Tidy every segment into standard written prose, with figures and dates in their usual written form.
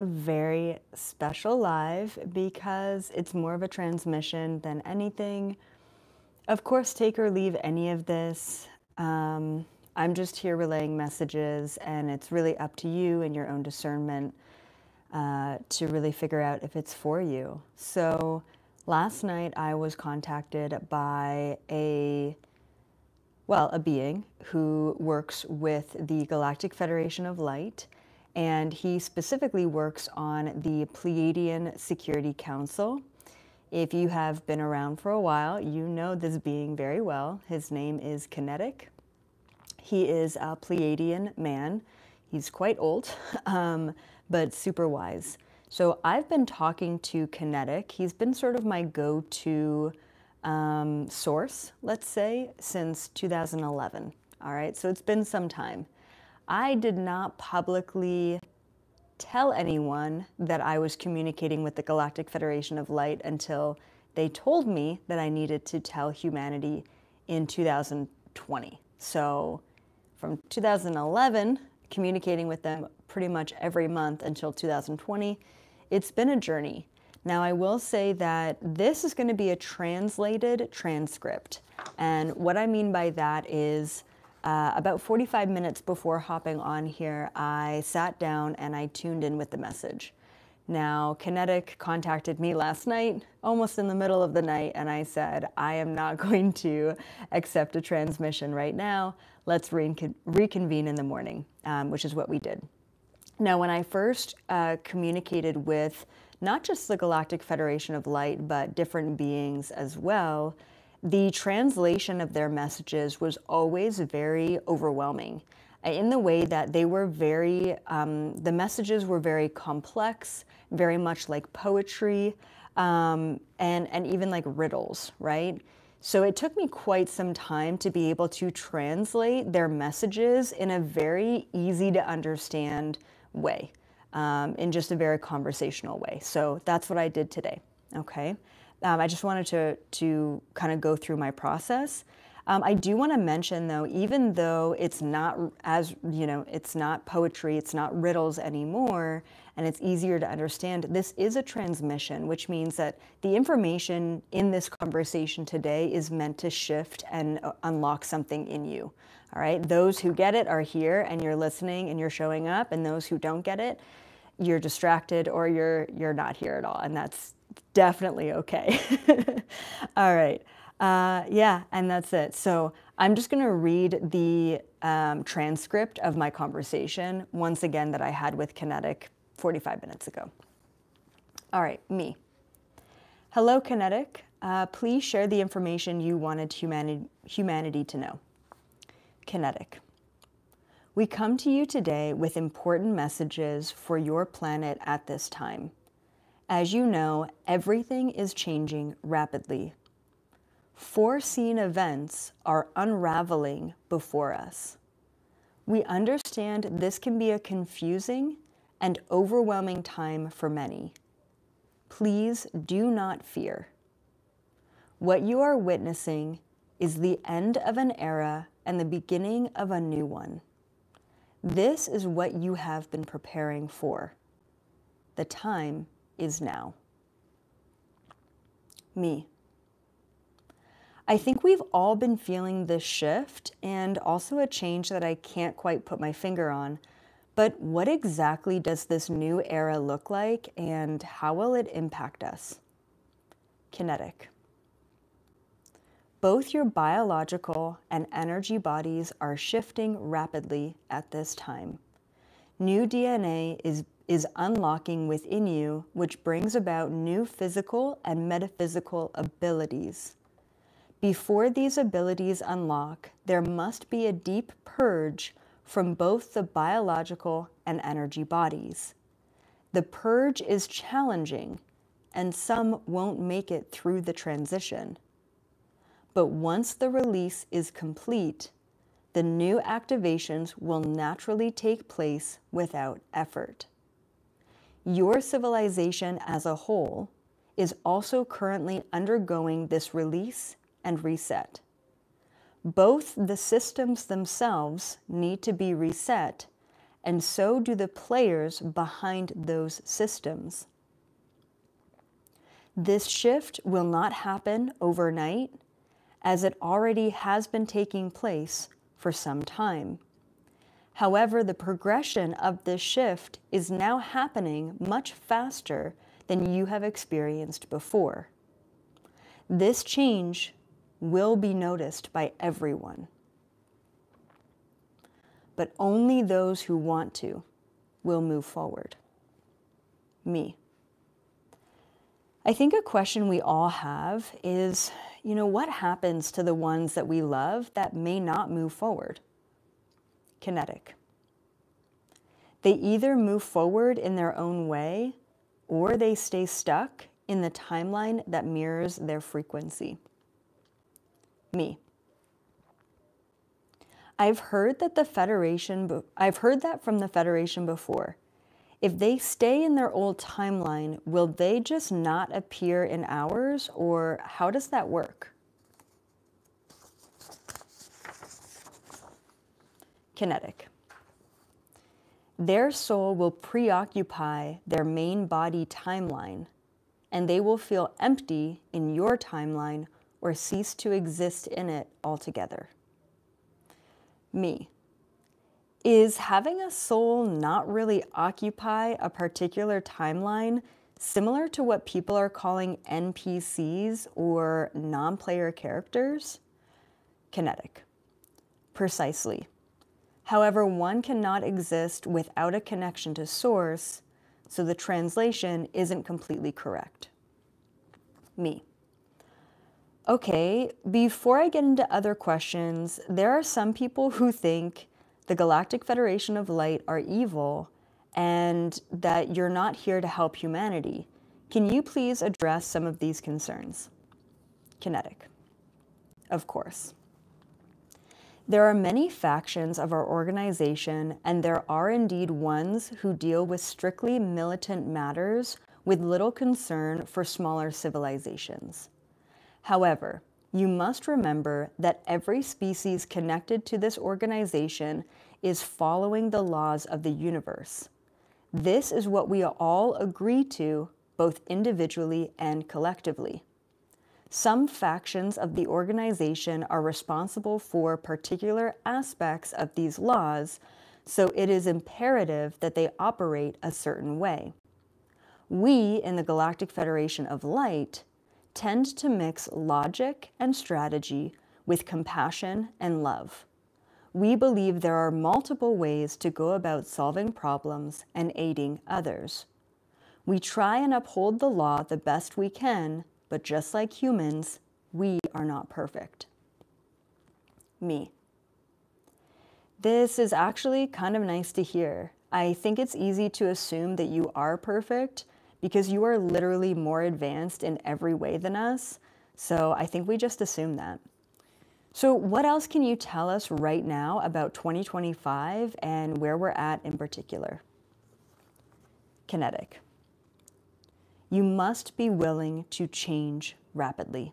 Very special live because it's more of a transmission than anything. Of course, take or leave any of this. I'm just here relaying messages, and it's really up to you and your own discernment to really figure out if it's for you. So last night I was contacted by a being who works with the Galactic Federation of Light, and he specifically works on the Pleiadian Security Council. If you have been around for a while, you know this being very well. His name is Kinetic. He is a Pleiadian man. He's quite old, but super wise. So I've been talking to Kinetic. He's been sort of my go-to source, let's say, since 2011. All right, so it's been some time. I did not publicly tell anyone that I was communicating with the Galactic Federation of Light until they told me that I needed to tell humanity in 2020. So from 2011, communicating with them pretty much every month until 2020, it's been a journey. Now, I will say that this is going to be a translated transcript. And what I mean by that is about 45 minutes before hopping on here, I sat down and I tuned in with the message. Now, Kinetic contacted me last night, almost in the middle of the night, and I said, I am not going to accept a transmission right now. Let's reconvene in the morning, which is what we did. Now, when I first communicated with not just the Galactic Federation of Light, but different beings as well, the translation of their messages was always very overwhelming in the way that they were the messages were very complex, very much like poetry, and even like riddles, right? So it took me quite some time to be able to translate their messages in a very easy to understand way, in just a very conversational way. So that's what I did today, okay? I just wanted to kind of go through my process. I do want to mention, though, even though it's not it's not poetry, it's not riddles anymore, and it's easier to understand, this is a transmission, which means that the information in this conversation today is meant to shift and unlock something in you. All right, those who get it are here and you're listening and you're showing up, and those who don't get it, you're distracted or you're not here at all, and that's definitely okay. All right. Yeah, and that's it. So I'm just going to read the transcript of my conversation, once again, that I had with Kinetic 45 minutes ago. All right, me. Hello, Kinetic. Please share the information you wanted humanity to know. Kinetic. We come to you today with important messages for your planet at this time. As you know, everything is changing rapidly. Foreseen events are unraveling before us. We understand this can be a confusing and overwhelming time for many. Please do not fear. What you are witnessing is the end of an era and the beginning of a new one. This is what you have been preparing for. The time is now. Me. I think we've all been feeling this shift and also a change that I can't quite put my finger on. But what exactly does this new era look like, and how will it impact us? Kinetic. Both your biological and energy bodies are shifting rapidly at this time. New DNA is unlocking within you, which brings about new physical and metaphysical abilities. Before these abilities unlock, there must be a deep purge from both the biological and energy bodies. The purge is challenging, and some won't make it through the transition. But once the release is complete, the new activations will naturally take place without effort. Your civilization as a whole is also currently undergoing this release and reset. Both the systems themselves need to be reset, and so do the players behind those systems. This shift will not happen overnight, as it already has been taking place for some time. However, the progression of this shift is now happening much faster than you have experienced before. This change will be noticed by everyone, but only those who want to will move forward. Me. I think a question we all have is, what happens to the ones that we love that may not move forward? Kinetic. They either move forward in their own way, or they stay stuck in the timeline that mirrors their frequency. Me. I've heard that from the Federation before. If they stay in their old timeline, will they just not appear in ours, or how does that work? Kinetic. Their soul will preoccupy their main body timeline, and they will feel empty in your timeline or cease to exist in it altogether. Me. Is having a soul not really occupy a particular timeline similar to what people are calling NPCs or non-player characters? Kinetic. Precisely. However, one cannot exist without a connection to source, so the translation isn't completely correct. Me. Okay, before I get into other questions, there are some people who think the Galactic Federation of Light are evil and that you're not here to help humanity. Can you please address some of these concerns? Kinetic. Of course. There are many factions of our organization, and there are indeed ones who deal with strictly militant matters with little concern for smaller civilizations. However, you must remember that every species connected to this organization is following the laws of the universe. This is what we all agree to, both individually and collectively. Some factions of the organization are responsible for particular aspects of these laws, so it is imperative that they operate a certain way. We, in the Galactic Federation of Light, tend to mix logic and strategy with compassion and love. We believe there are multiple ways to go about solving problems and aiding others. We try and uphold the law the best we can, but just like humans, we are not perfect. Me. This is actually kind of nice to hear. I think it's easy to assume that you are perfect because you are literally more advanced in every way than us, so I think we just assume that. So what else can you tell us right now about 2025 and where we're at in particular? Kinetic. You must be willing to change rapidly.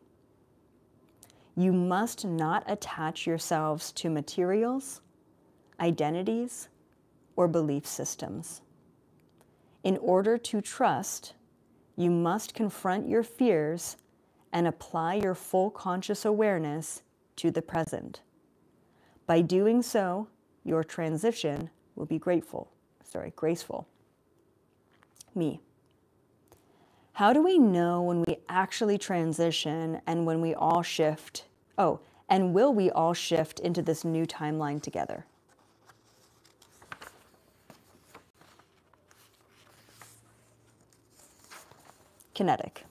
You must not attach yourselves to materials, identities, or belief systems. In order to trust, you must confront your fears and apply your full conscious awareness to the present. By doing so, your transition will be graceful. Me. How do we know when we actually transition and when we all shift? Oh, and will we all shift into this new timeline together? Kinetic.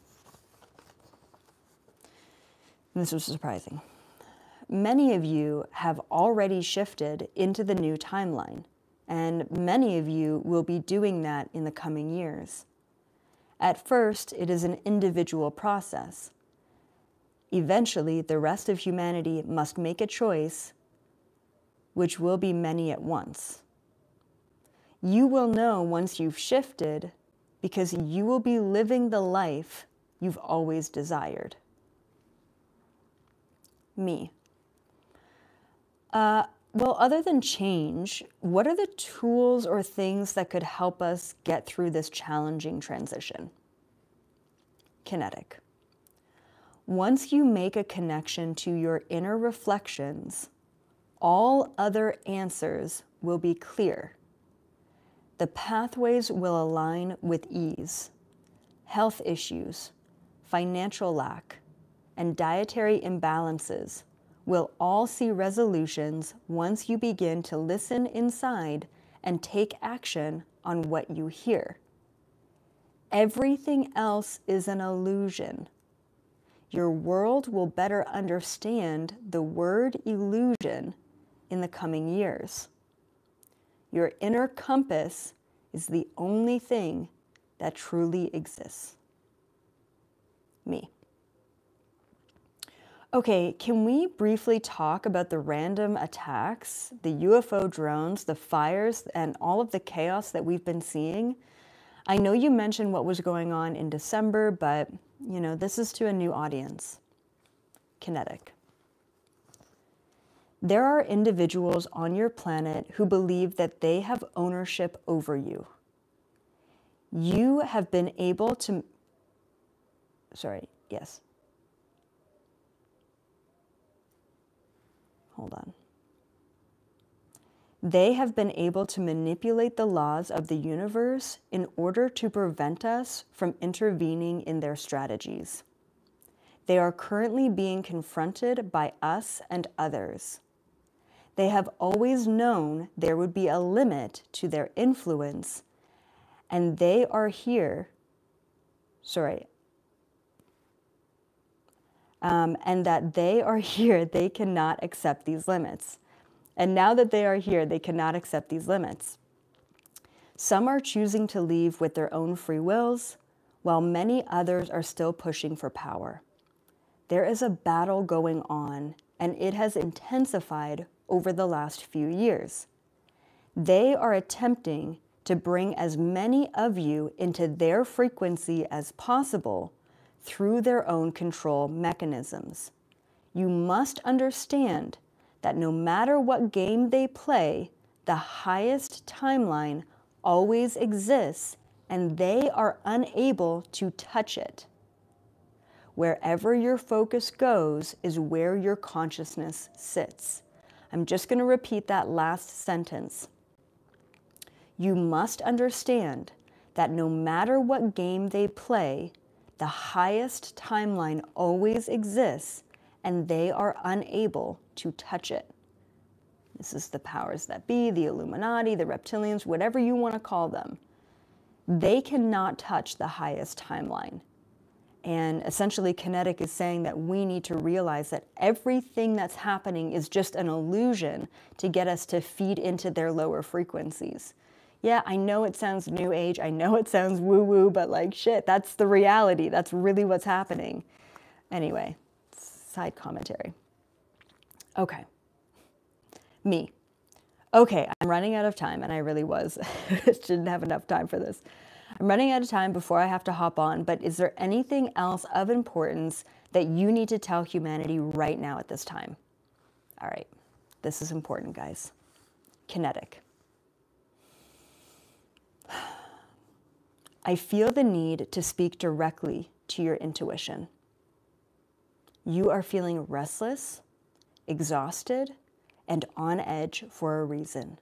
This was surprising. Many of you have already shifted into the new timeline, and many of you will be doing that in the coming years. At first, it is an individual process. Eventually, the rest of humanity must make a choice, which will be many at once. You will know once you've shifted because you will be living the life you've always desired. Me. Well, other than change, what are the tools or things that could help us get through this challenging transition? Kinetic. Once you make a connection to your inner reflections, all other answers will be clear. The pathways will align with ease. Health issues, financial lack, and dietary imbalances will all see resolutions once you begin to listen inside and take action on what you hear. Everything else is an illusion. Your world will better understand the word illusion in the coming years. Your inner compass is the only thing that truly exists. Me. Okay, can we briefly talk about the random attacks, the UFO drones, the fires, and all of the chaos that we've been seeing? I know you mentioned what was going on in December, but, this is to a new audience. Kinetic. There are individuals on your planet who believe that they have ownership over you. You have been able to... They have been able to manipulate the laws of the universe in order to prevent us from intervening in their strategies. They are currently being confronted by us and others. They have always known there would be a limit to their influence, and they are here, and that they are here, they cannot accept these limits. And now that they are here, they cannot accept these limits. Some are choosing to leave with their own free wills, while many others are still pushing for power. There is a battle going on, and it has intensified over the last few years. They are attempting to bring as many of you into their frequency as possible through their own control mechanisms. You must understand that no matter what game they play, the highest timeline always exists, and they are unable to touch it. Wherever your focus goes is where your consciousness sits. I'm just going to repeat that last sentence. You must understand that no matter what game they play, the highest timeline always exists, and they are unable to touch it. This is the powers that be, the Illuminati, the reptilians, whatever you want to call them. They cannot touch the highest timeline. And essentially, Kinetic is saying that we need to realize that everything that's happening is just an illusion to get us to feed into their lower frequencies. Yeah, I know it sounds new age, I know it sounds woo-woo, but like shit, that's the reality. That's really what's happening. Anyway, side commentary. Okay. Me. Okay, I'm running out of time, and I really was. Didn't have enough time for this. I'm running out of time before I have to hop on, but is there anything else of importance that you need to tell humanity right now at this time? All right, this is important, guys. Kinetic. I feel the need to speak directly to your intuition. You are feeling restless, exhausted, and on edge for a reason.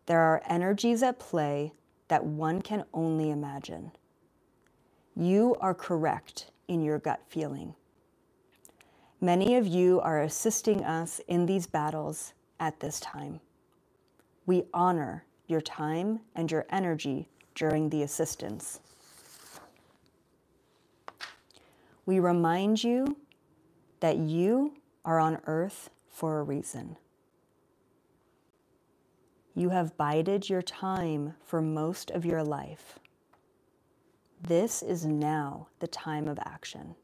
There are energies at play that one can only imagine. You are correct in your gut feeling. Many of you are assisting us in these battles at this time. We honor your time and your energy during the assistance. We remind you that you are on Earth for a reason. You have bided your time for most of your life. This is now the time of action.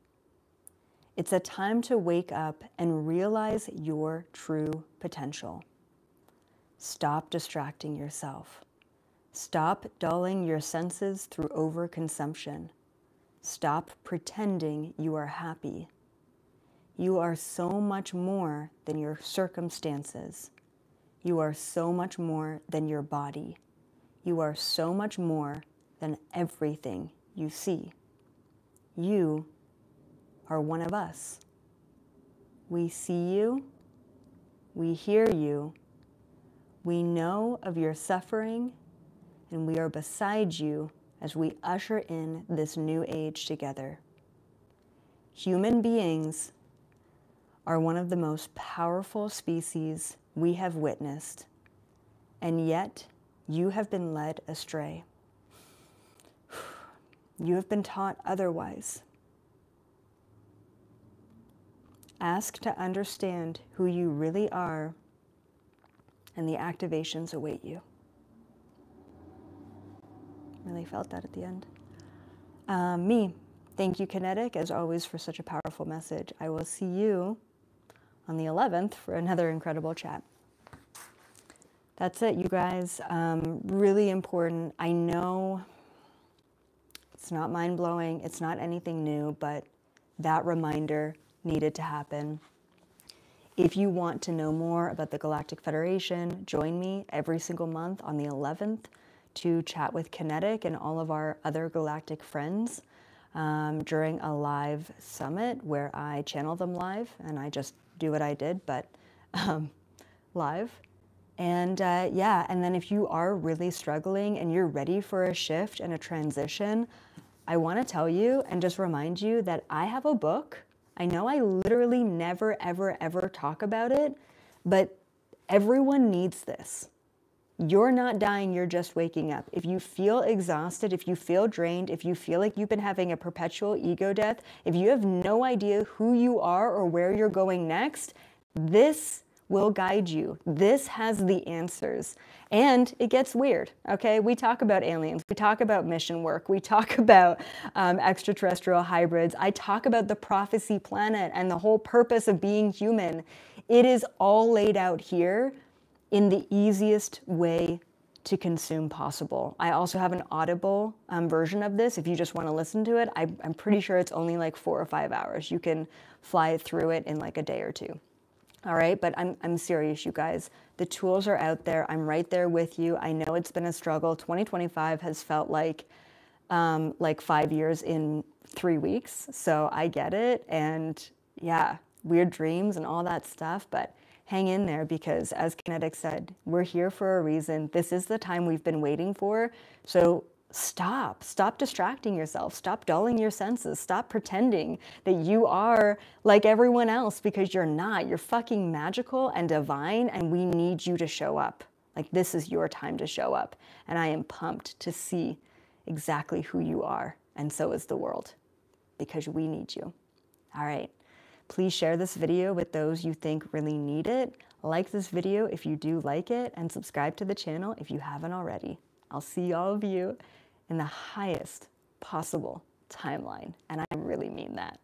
It's a time to wake up and realize your true potential. Stop distracting yourself. Stop dulling your senses through overconsumption. Stop pretending you are happy. You are so much more than your circumstances. You are so much more than your body. You are so much more than everything you see. You are one of us. We see you. We hear you. We know of your suffering, and we are beside you as we usher in this new age together. Human beings are one of the most powerful species we have witnessed, and yet you have been led astray. You have been taught otherwise. Ask to understand who you really are, and the activations await you. Really felt that at the end. Thank you, Kinetic, as always, for such a powerful message. I will see you on the 11th for another incredible chat. That's it, you guys. Really important. I know it's not mind-blowing, it's not anything new, but that reminder needed to happen. If you want to know more about the Galactic Federation, join me every single month on the 11th to chat with Kinetic and all of our other galactic friends during a live summit where I channel them live, and I just do what I did, but live. And yeah, and then if you are really struggling and you're ready for a shift and a transition, I want to tell you and just remind you that I have a book. I know I literally never, ever, ever talk about it, but everyone needs this. You're not dying, you're just waking up. If you feel exhausted, if you feel drained, if you feel like you've been having a perpetual ego death, if you have no idea who you are or where you're going next, this will guide you. This has the answers. And it gets weird, okay? We talk about aliens, we talk about mission work, we talk about extraterrestrial hybrids, I talk about the prophecy planet and the whole purpose of being human. It is all laid out here in the easiest way to consume possible. I also have an Audible version of this if you just want to listen to it. I'm pretty sure it's only like 4 or 5 hours. You can fly through it in like a day or two. All right, but I'm serious, you guys. The tools are out there. I'm right there with you. I know it's been a struggle. 2025 has felt like 5 years in 3 weeks. So I get it. And yeah, weird dreams and all that stuff, but hang in there because as Kinetic said, we're here for a reason. This is the time we've been waiting for. So stop distracting yourself, stop dulling your senses, stop pretending that you are like everyone else because you're not. You're fucking magical and divine, and we need you to show up. Like, this is your time to show up, and I am pumped to see exactly who you are, and so is the world, because we need you. All right, please share this video with those you think really need it. Like this video if you do like it, and subscribe to the channel if you haven't already. I'll see all of you in the highest possible timeline, and I really mean that.